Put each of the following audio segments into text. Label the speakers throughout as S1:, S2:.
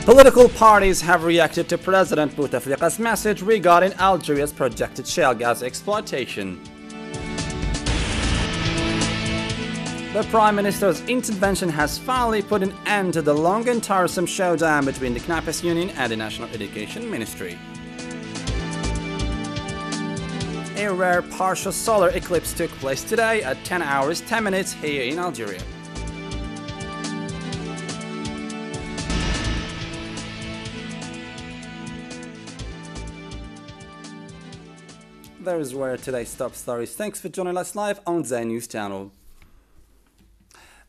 S1: Political parties have reacted to President Bouteflika's message regarding Algeria's projected shale gas exploitation. The Prime Minister's intervention has finally put an end to the long and tiresome showdown between the Knappes Union and the National Education Ministry. A rare partial solar eclipse took place today at 10 hours 10 minutes here in Algeria. There is where today's top stories. Thanks for joining us live on Dzair News Channel.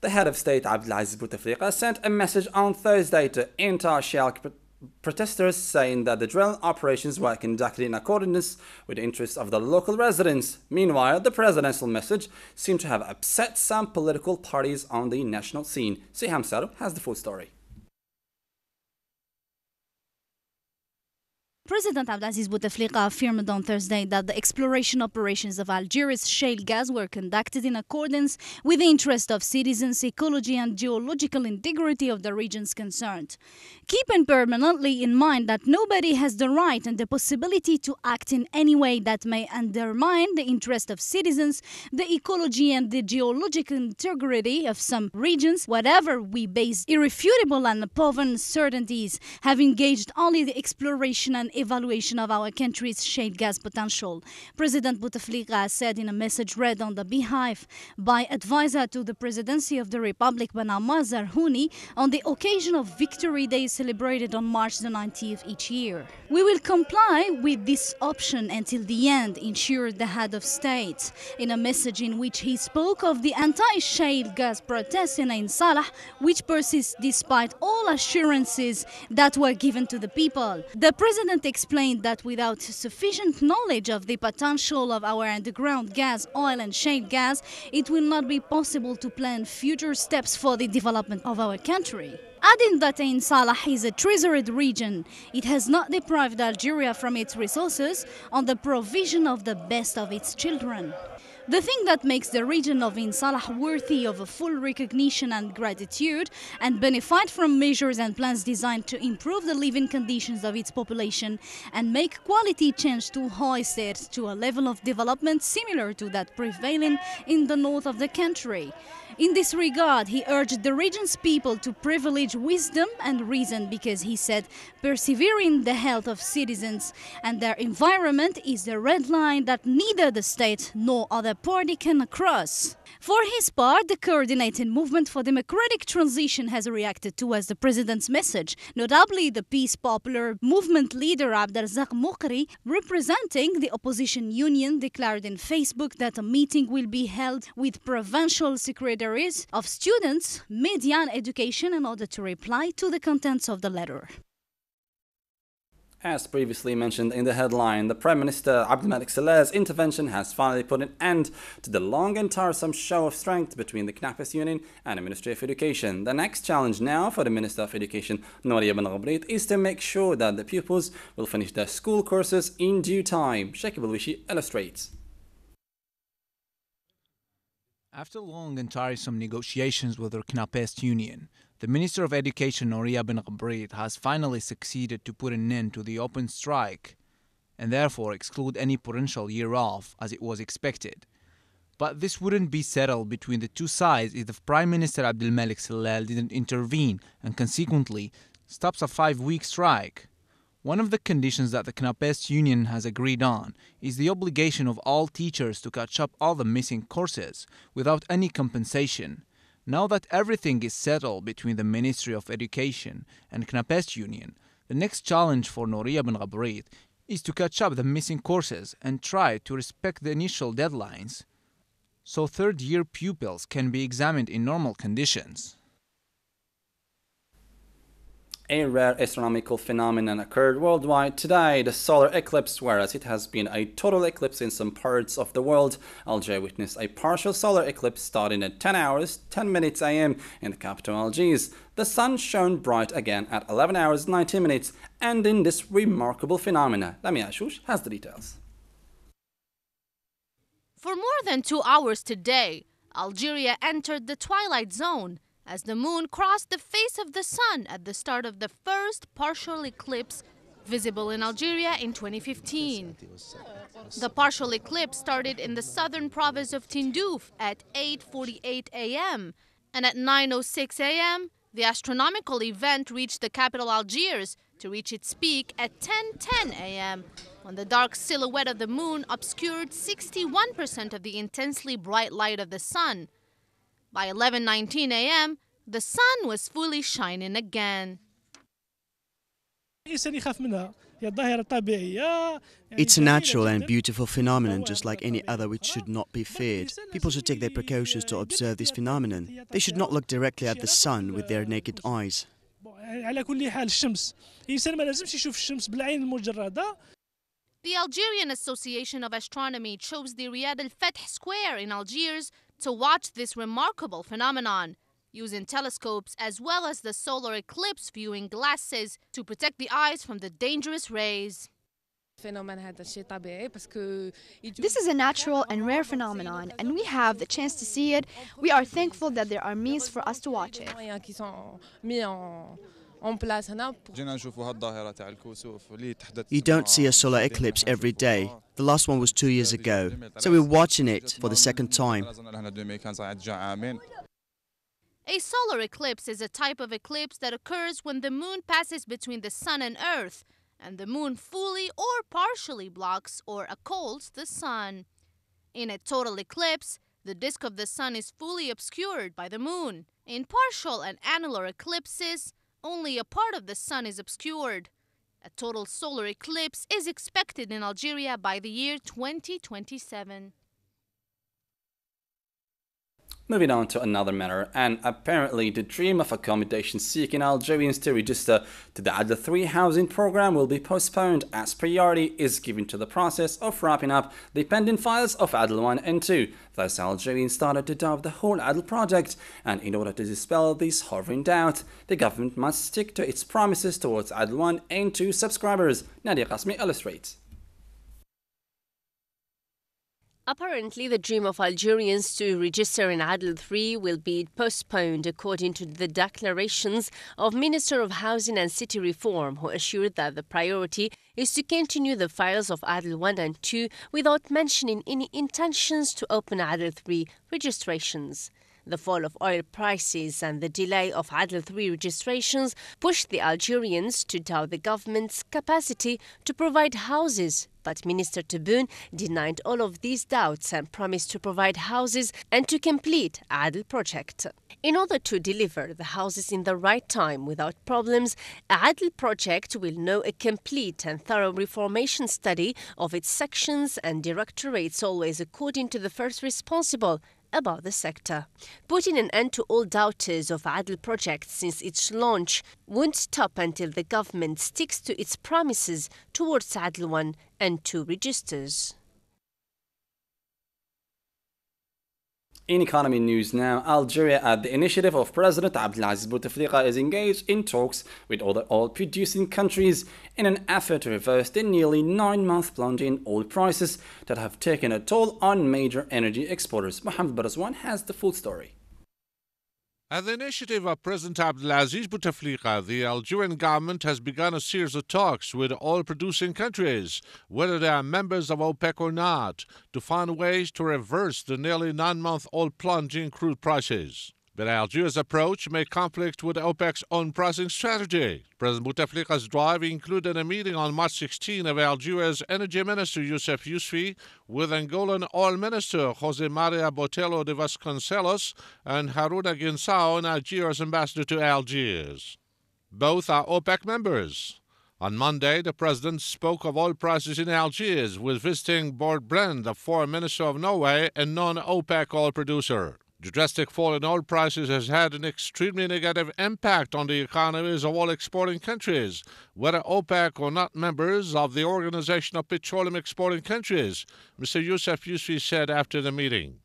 S1: The head of state Abdelaziz Bouteflika sent a message on Thursday to anti-shale protesters saying that the drilling operations were conducted in accordance with the interests of the local residents. Meanwhile, the presidential message seemed to have upset some political parties on the national scene. Siham Saro has the full story.
S2: President Abdelaziz Bouteflika affirmed on Thursday that the exploration operations of Algeria's shale gas were conducted in accordance with the interest of citizens, ecology and geological integrity of the regions concerned. Keeping permanently in mind that nobody has the right and the possibility to act in any way that may undermine the interest of citizens, the ecology and the geological integrity of some regions, whatever we base irrefutable and proven certainties, have engaged only the exploration and evaluation of our country's shale gas potential. President Bouteflika said in a message read on the behalf by advisor to the presidency of the Republic, Benama Zarhouni, on the occasion of Victory Day celebrated on March the 19th each year. We will comply with this option until the end, ensured the head of state, in a message in which he spoke of the anti-shale gas protests in Ain Salah, which persist despite all assurances that were given to the people. The president explained that without sufficient knowledge of the potential of our underground gas, oil and shale gas, it will not be possible to plan future steps for the development of our country. Adding that Ain Salah is a treasured region, it has not deprived Algeria from its resources on the provision of the best of its children. The thing that makes the region of Ain Salah worthy of a full recognition and gratitude and benefit from measures and plans designed to improve the living conditions of its population and make quality change to hoist it to a level of development similar to that prevailing in the north of the country. In this regard, he urged the region's people to privilege wisdom and reason because, he said, persevering the health of citizens and their environment is the red line that neither the state nor other party can cross. For his part, the Coordinated Movement for Democratic Transition has reacted towards the president's message, notably the Peace Popular Movement leader Abdelrazak Moukri, representing the opposition union, declared in Facebook that a meeting will be held with provincial secretaries of students, media and education in order to reply to the contents of the letter.
S1: As previously mentioned in the headline, the Prime Minister Abdelmalek Saleh's intervention has finally put an end to the long and tiresome show of strength between the Knappes Union and the Ministry of Education. The next challenge now for the Minister of Education, Nouria Ben Ghabrit, is to make sure that the pupils will finish their school courses in due time. Sheikh Belwishi illustrates.
S3: After long and tiresome negotiations with the Knappes Union, the Minister of Education, Nouria Ben Ghabrit, has finally succeeded to put an end to the open strike and therefore exclude any potential year off as it was expected. But this wouldn't be settled between the two sides if the Prime Minister Abdelmalek Saleh didn't intervene and consequently stops a 5-week strike. One of the conditions that the Knappes Union has agreed on is the obligation of all teachers to catch up all the missing courses without any compensation. Now that everything is settled between the Ministry of Education and Knappes Union, the next challenge for Nouria Ben Ghabrit is to catch up the missing courses and try to respect the initial deadlines so third-year pupils can be examined in normal conditions.
S1: A rare astronomical phenomenon occurred worldwide today, the solar eclipse. Whereas it has been a total eclipse in some parts of the world, Algeria witnessed a partial solar eclipse starting at 10 hours 10 minutes AM in the capital Algiers. The sun shone bright again at 11 hours 19 minutes, ending this remarkable phenomena. Lamia Ashush has the details.
S4: For more than 2 hours today, Algeria entered the twilight zone, as the moon crossed the face of the sun at the start of the first partial eclipse visible in Algeria in 2015. The partial eclipse started in the southern province of Tindouf at 8:48 a.m. and at 9:06 a.m. the astronomical event reached the capital Algiers to reach its peak at 10:10 a.m. when the dark silhouette of the moon obscured 61% of the intensely bright light of the sun. By 11:19 a.m., the sun was fully shining again.
S5: It's a natural and beautiful phenomenon, just like any other, which should not be feared. People should take their precautions to observe this phenomenon. They should not look directly at the sun with their naked eyes.
S4: The Algerian Association of Astronomy chose the Riyad al-Fath Square in Algiers to watch this remarkable phenomenon, using telescopes as well as the solar eclipse viewing glasses to protect the eyes from the dangerous rays.
S6: This is a natural and rare phenomenon, and we have the chance to see it. We are thankful that there are means for us to watch it.
S5: You don't see a solar eclipse every day. The last one was 2 years ago, so we're watching it for the second time.
S4: A solar eclipse is a type of eclipse that occurs when the moon passes between the sun and earth, and the moon fully or partially blocks or occults the sun. In a total eclipse, the disk of the sun is fully obscured by the moon. In partial and annular eclipses, only a part of the sun is obscured. A total solar eclipse is expected in Algeria by the year 2027.
S1: Moving on to another matter, and apparently the dream of accommodation-seeking Algerians to register to the Adl 3 housing program will be postponed as priority is given to the process of wrapping up the pending files of Adl 1 and 2. Thus, Algerians started to doubt the whole Adl project, and in order to dispel these hovering doubts, the government must stick to its promises towards Adl 1 and 2 subscribers. Nadia Qasmi illustrates.
S7: Apparently, the dream of Algerians to register in Adl 3 will be postponed, according to the declarations of Minister of Housing and City Reform, who assured that the priority is to continue the files of Adl 1 and 2 without mentioning any intentions to open Adl 3 registrations. The fall of oil prices and the delay of Adl 3 registrations pushed the Algerians to doubt the government's capacity to provide houses. But Minister Tebboune denied all of these doubts and promised to provide houses and to complete Adl project. In order to deliver the houses in the right time without problems, Adl project will know a complete and thorough reformation study of its sections and directorates, always according to the first responsible about the sector. Putting an end to all doubters of Adl project since its launch won't stop until the government sticks to its promises towards Adl 1 and 2 registers.
S1: In economy news now, Algeria, at the initiative of President Abdelaziz Bouteflika, is engaged in talks with other oil-producing countries in an effort to reverse the nearly 9-month plunge in oil prices that have taken a toll on major energy exporters. Mohamed Barazwan has the full story.
S8: At the initiative of President Abdelaziz Bouteflika, the Algerian government has begun a series of talks with oil-producing countries, whether they are members of OPEC or not, to find ways to reverse the nearly 9-month oil plunge in crude prices. But Algeria's approach may conflict with OPEC's own pricing strategy. President Bouteflika's drive included a meeting on March 16 of Algeria's Energy Minister Youssef Yousfi with Angolan Oil Minister Jose Maria Botelho de Vasconcelos and Haruna Guinsao, Algeria's ambassador to Algiers. Both are OPEC members. On Monday, the president spoke of oil prices in Algiers with visiting Bård Brend, the foreign minister of Norway and non-OPEC oil producer. The drastic fall in oil prices has had an extremely negative impact on the economies of all exporting countries, whether OPEC or not members of the Organization of Petroleum Exporting Countries, Mr. Youssef Yousfi said after the meeting.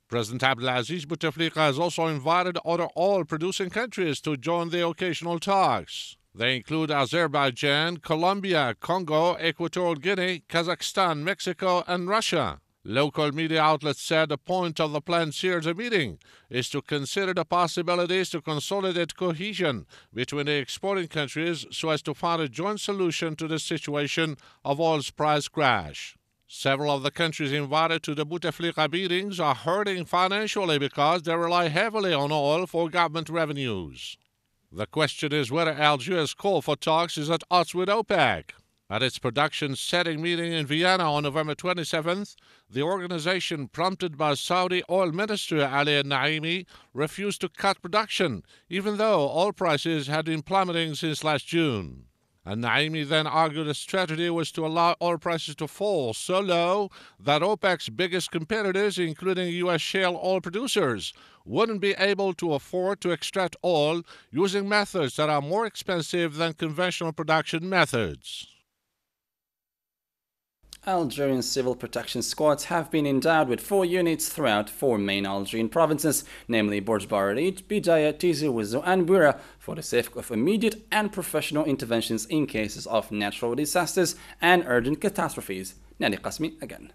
S8: President Abdelaziz Bouteflika has also invited other oil-producing countries to join the occasional talks. They include Azerbaijan, Colombia, Congo, Equatorial Guinea, Kazakhstan, Mexico, and Russia. Local media outlets said the point of the planned series of meeting is to consider the possibilities to consolidate cohesion between the exporting countries so as to find a joint solution to the situation of oil's price crash. Several of the countries invited to the Bouteflika meetings are hurting financially because they rely heavily on oil for government revenues. The question is whether Algiers' call for talks is at odds with OPEC. At its production-setting meeting in Vienna on November 27th, the organization, prompted by Saudi Oil Minister Ali al-Naimi, refused to cut production, even though oil prices had been plummeting since last June. Al-Naimi then argued the strategy was to allow oil prices to fall so low that OPEC's biggest competitors, including U.S. shale oil producers, wouldn't be able to afford to extract oil using methods that are more expensive than conventional production methods.
S1: Algerian civil protection squads have been endowed with 4 units throughout 4 main Algerian provinces, namely Borj Barid, Bidaya, Tizi Ouzou and Bouira, for the sake of immediate and professional interventions in cases of natural disasters and urgent catastrophes. Nani Qasmi again.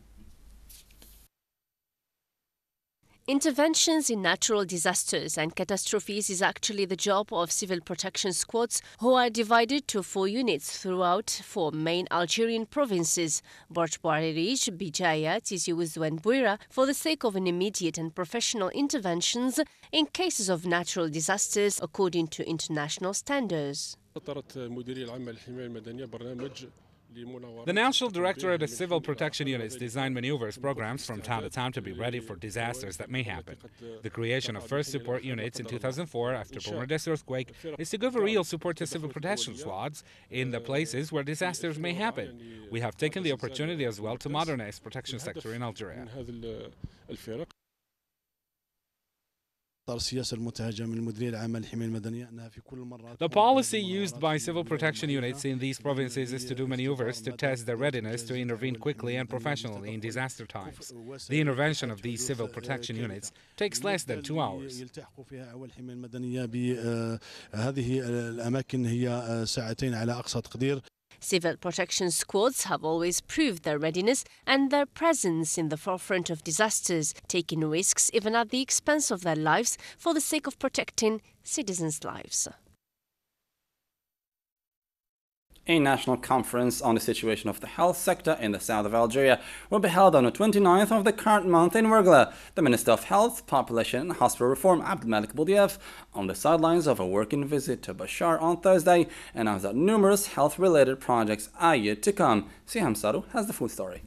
S7: Interventions in natural disasters and catastrophes is actually the job of civil protection squads, who are divided to 4 units throughout 4 main Algerian provinces, Borj Bouarij, Bijaya, Tizi Ouzou and Bouira, for the sake of an immediate and professional interventions in cases of natural disasters according to international standards.
S9: The National Directorate of Civil Protection Units design maneuvers programs from time to time to be ready for disasters that may happen. The creation of first support units in 2004 after Boumerdès earthquake is to give a real support to civil protection squads in the places where disasters may happen. We have taken the opportunity as well to modernize protection sector in Algeria. The policy used by civil protection units in these provinces is to do maneuvers to test their readiness to intervene quickly and professionally in disaster times. The intervention of these civil protection units takes less than 2 hours.
S7: Civil protection squads have always proved their readiness and their presence in the forefront of disasters, taking risks even at the expense of their lives for the sake of protecting citizens' lives.
S1: A national conference on the situation of the health sector in the south of Algeria will be held on the 29th of the current month in Ouargla. The Minister of Health, Population and Hospital Reform, Abdelmalek Boudiaf, on the sidelines of a working visit to Bashar on Thursday, announced that numerous health-related projects are yet to come. Siham Saru has the full story.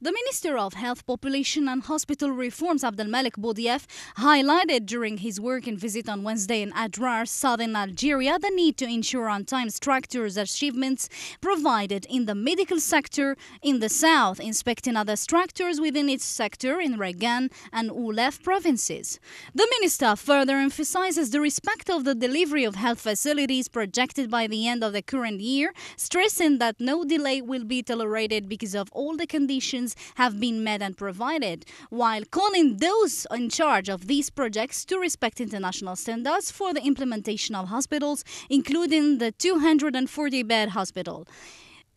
S2: The Minister of Health, Population and Hospital Reforms, Abdelmalek Boudiaf, highlighted during his working visit on Wednesday in Adrar, southern Algeria, the need to ensure on-time structures achievements provided in the medical sector in the south, inspecting other structures within its sector in Regan and Oulef provinces. The minister further emphasizes the respect of the delivery of health facilities projected by the end of the current year, stressing that no delay will be tolerated because of all the conditions have been met and provided, while calling those in charge of these projects to respect international standards for the implementation of hospitals, including the 240-bed hospital.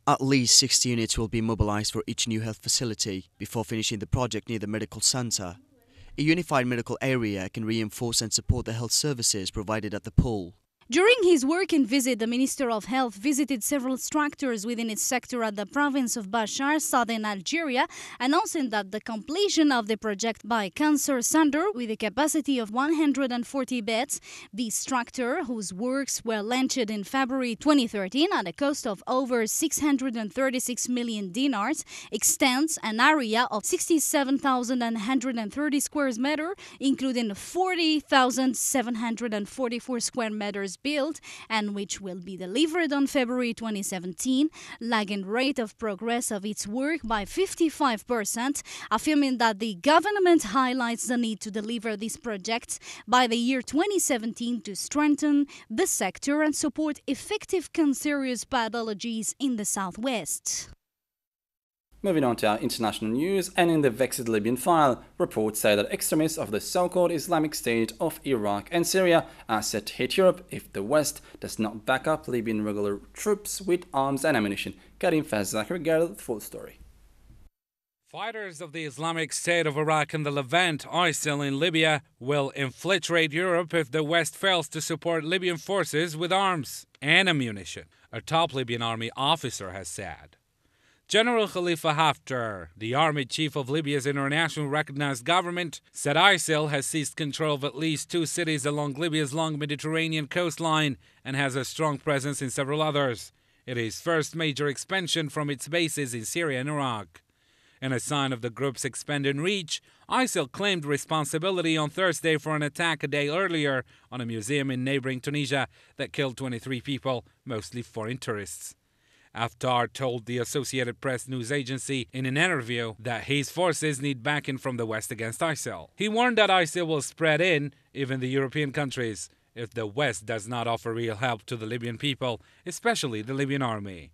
S5: At least 60 units will be mobilized for each new health facility before finishing the project near the medical center. A unified medical area can reinforce and support the health services provided at the pool.
S2: During his working visit, the Minister of Health visited several structures within its sector at the province of Bashar, southern Algeria, announcing that the completion of the project by Cancer Center with a capacity of 140 beds, the structure, whose works were launched in February 2013 at a cost of over 636 million dinars, extends an area of 67,130 square meters, including 40,744 square meters built, and which will be delivered on February 2017, lagging rate of progress of its work by 55%, affirming that the government highlights the need to deliver these projects by the year 2017 to strengthen the sector and support effective cancerous pathologies in the southwest.
S1: Moving on to our international news, and in the vexed Libyan file, reports say that extremists of the so-called Islamic State of Iraq and Syria are set to hit Europe if the West does not back up Libyan regular troops with arms and ammunition. Karim Faz Zakir gathered the full story.
S9: Fighters of the Islamic State of Iraq and the Levant, ISIL in Libya, will infiltrate Europe if the West fails to support Libyan forces with arms and ammunition, a top Libyan army officer has said. General Khalifa Haftar, the army chief of Libya's internationally recognized government, said ISIL has seized control of at least 2 cities along Libya's long Mediterranean coastline and has a strong presence in several others. It is first major expansion from its bases in Syria and Iraq. In a sign of the group's expanding reach, ISIL claimed responsibility on Thursday for an attack a day earlier on a museum in neighboring Tunisia that killed 23 people, mostly foreign tourists. Haftar told the Associated Press news agency in an interview that his forces need backing from the West against ISIL. He warned that ISIL will spread in even the European countries if the West does not offer real help to the Libyan people, especially the Libyan army.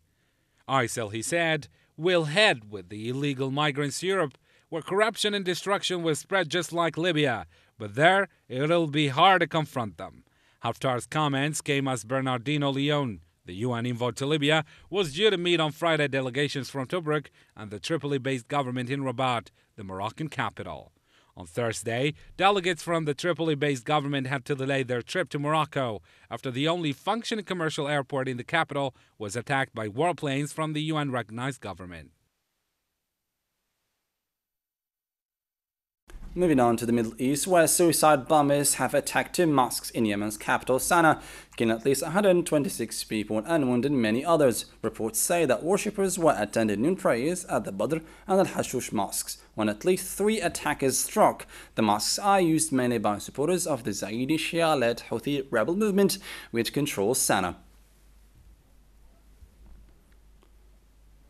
S9: ISIL, he said, will head with the illegal migrants to Europe, where corruption and destruction will spread just like Libya, but there it'll be hard to confront them. Haftar's comments came as Bernardino Leon, the UN envoy to Libya, was due to meet on Friday delegations from Tobruk and the Tripoli-based government in Rabat, the Moroccan capital. On Thursday, delegates from the Tripoli-based government had to delay their trip to Morocco after the only functioning commercial airport in the capital was attacked by warplanes from the UN-recognized government.
S1: Moving on to the Middle East, where suicide bombers have attacked 2 mosques in Yemen's capital, Sana'a, killing at least 126 people and wounding many others. Reports say that worshippers were attending noon prayers at the Badr and Al-Hashush mosques when at least 3 attackers struck. The mosques are used mainly by supporters of the Zaidi Shia-led Houthi rebel movement, which controls Sana'a.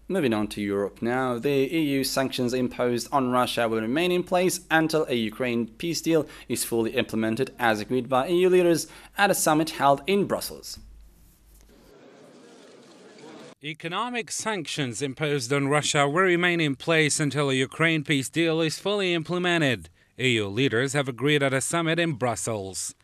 S1: Moving on to Europe now, the EU sanctions imposed on Russia will remain in place until a Ukraine peace deal is fully implemented as agreed by EU leaders at a summit held in Brussels.
S9: Economic sanctions imposed on Russia will remain in place until a Ukraine peace deal is fully implemented. EU leaders have agreed at a summit in Brussels.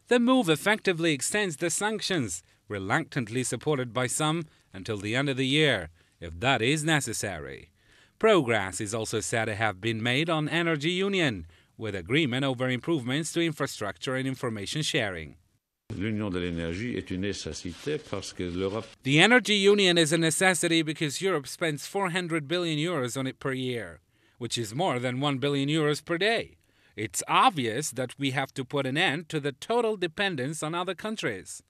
S9: The move effectively extends the sanctions, reluctantly supported by some, until the end of the year, if that is necessary. Progress is also said to have been made on energy union, with agreement over improvements to infrastructure and information sharing. The energy union is a necessity because Europe spends 400 billion euros on it per year, which is more than 1 billion euros per day. It's obvious that we have to put an end to the total dependence on other countries.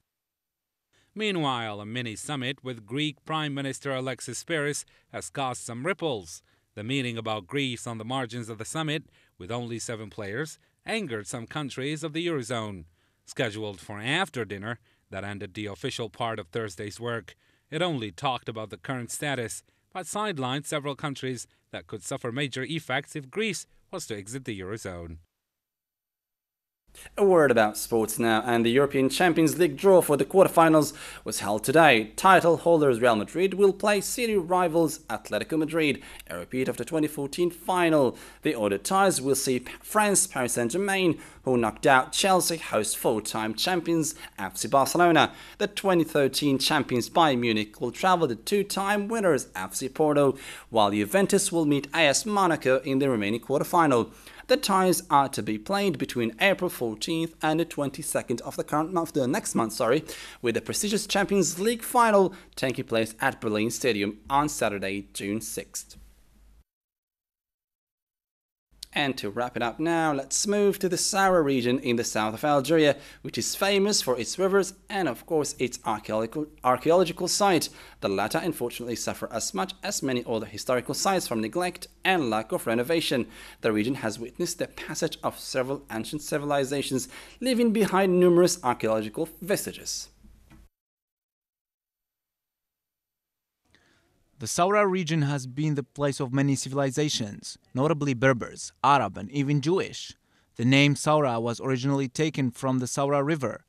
S9: Meanwhile, a mini-summit with Greek Prime Minister Alexis Tsipras has caused some ripples. The meeting about Greece on the margins of the summit, with only 7 players, angered some countries of the Eurozone. Scheduled for after dinner, that ended the official part of Thursday's work. It only talked about the current status, but sidelined several countries that could suffer major effects if Greece was to exit the Eurozone.
S1: A word about sports now, and the European Champions League draw for the quarterfinals was held today. Title holders Real Madrid will play city rivals Atletico Madrid, a repeat of the 2014 final. The order ties will see France Paris Saint-Germain, who knocked out Chelsea, host 4-time champions FC Barcelona. The 2013 champions Bayern Munich will travel the 2-time winners FC Porto, while Juventus will meet AS Monaco in the remaining quarterfinal. The ties are to be played between April 14th and the 22nd of the next month, with the prestigious Champions League final taking place at Berlin Stadium on Saturday, June 6th. And to wrap it up now, let's move to the Saura region in the south of Algeria, which is famous for its rivers and, of course, its archaeological site. The latter, unfortunately, suffer as much as many other historical sites from neglect and lack of renovation. The region has witnessed the passage of several ancient civilizations, leaving behind numerous archaeological vestiges.
S3: The Saura region has been the place of many civilizations, notably Berbers, Arab, and even Jewish. The name Saura was originally taken from the Saura River.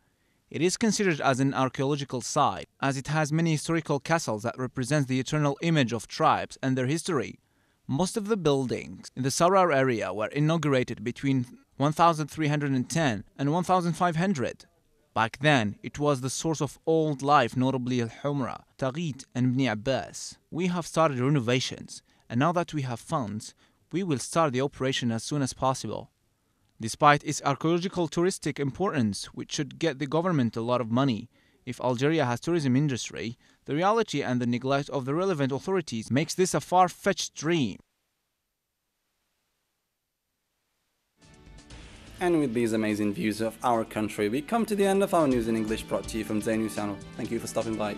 S3: It is considered as an archaeological site, as it has many historical castles that represent the eternal image of tribes and their history. Most of the buildings in the Saura area were inaugurated between 1310 and 1500. Back then, it was the source of old life, notably Al-Humra, Taghit, and Ibn Abbas. We have started renovations, and now that we have funds, we will start the operation as soon as possible. Despite its archaeological touristic importance, which should get the government a lot of money, if Algeria has tourism industry, the reality and the neglect of the relevant authorities makes this a far-fetched dream.
S1: And with these amazing views of our country, we come to the end of our news in English brought to you from Dzair News Channel. Thank you for stopping by.